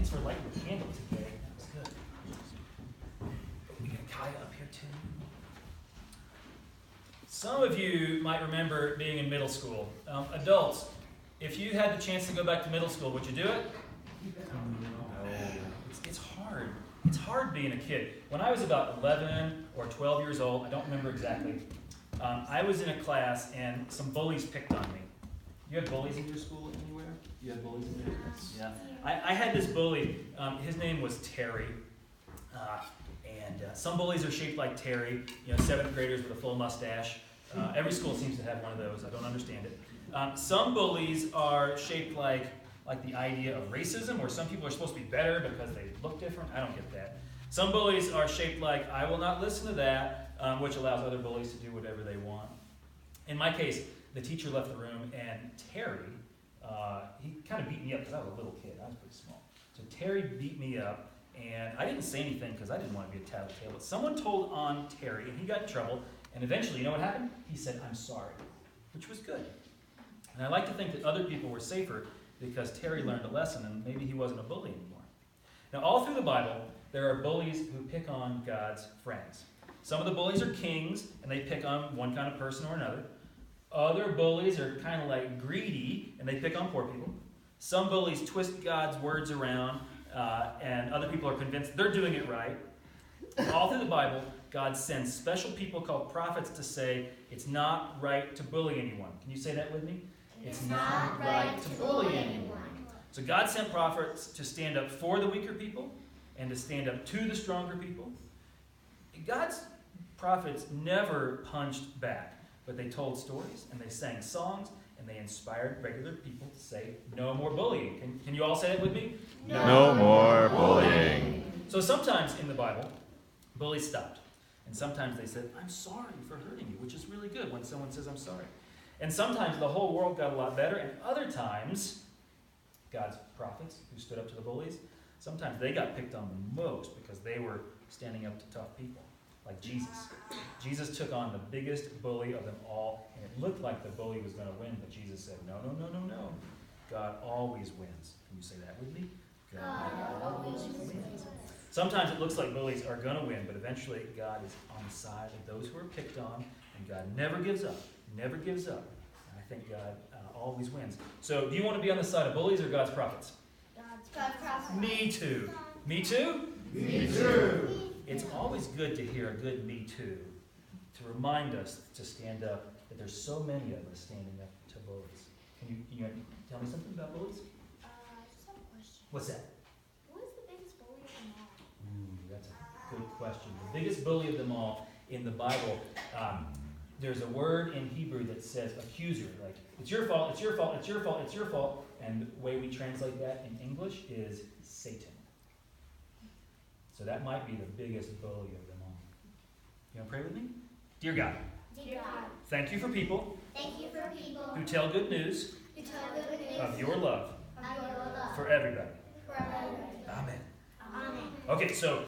Thanks for lighting the candle today. That was good. We got Kaya up here too. Some of you might remember being in middle school. Adults, if you had the chance to go back to middle school, would you do it? No. It's hard. It's hard being a kid. When I was about 11 or 12 years old, I don't remember exactly, I was in a class and some bullies picked on me. You had bullies in your school anywhere? You had bullies in your class? Yeah. I had this bully. His name was Terry. And some bullies are shaped like Terry, 7th graders with a full mustache. Every school seems to have one of those. I don't understand it. Some bullies are shaped like the idea of racism, where some people are supposed to be better because they look different. I don't get that. Some bullies are shaped like, I will not listen to that, which allows other bullies to do whatever they want. In my case, the teacher left the room, and Terry, he kind of beat me up because I was a little kid. I was pretty small. So Terry beat me up, and I didn't say anything because I didn't want to be a tattletale. But someone told on Terry, and he got in trouble. And eventually, you know what happened? He said, I'm sorry, which was good. And I like to think that other people were safer because Terry learned a lesson, and maybe he wasn't a bully anymore. Now, all through the Bible, there are bullies who pick on God's friends. Some of the bullies are kings, and they pick on one kind of person or another. Other bullies are kind of like greedy, and they pick on poor people. Some bullies twist God's words around, and other people are convinced they're doing it right. All through the Bible, God sends special people called prophets to say, it's not right to bully anyone. Can you say that with me? It's not right to bully anyone. So God sent prophets to stand up for the weaker people and to stand up to the stronger people. God's prophets never punched back, but they told stories and they sang songs and they inspired regular people to say, no more bullying. Can you all say it with me? No more bullying. So sometimes in the Bible, bullies stopped. And sometimes they said, I'm sorry for hurting you, which is really good when someone says, I'm sorry. And sometimes the whole world got a lot better, and other times, God's prophets who stood up to the bullies, sometimes they got picked on the most because they were standing up to tough people, like Jesus. Jesus took on the biggest bully of them all, and it looked like the bully was going to win, but Jesus said, no, no, no, no, no. God always wins. Can you say that with me? God always wins. Sometimes it looks like bullies are going to win, but eventually God is on the side of those who are picked on, and God never gives up, never gives up. And I think God always wins. So do you want to be on the side of bullies or God's prophets? God's prophets. Me too. Me too? Me too. It's always good to hear a good me too, to remind us to stand up, that there's so many of us standing up to bullies. Can you tell me something about bullies? I just have a question. What's that? Who is the biggest bully of them all? That's a good question. The biggest bully of them all in the Bible, there's a word in Hebrew that says accuser, like it's your fault, it's your fault, it's your fault, it's your fault. And the way we translate that in English is Satan. So that might be the biggest bully of them all. You want to pray with me? Dear God, Dear God, thank you for people thank you for people who tell good news who tell good news of your love of your love for everybody. for everybody. Amen. Amen. Okay, so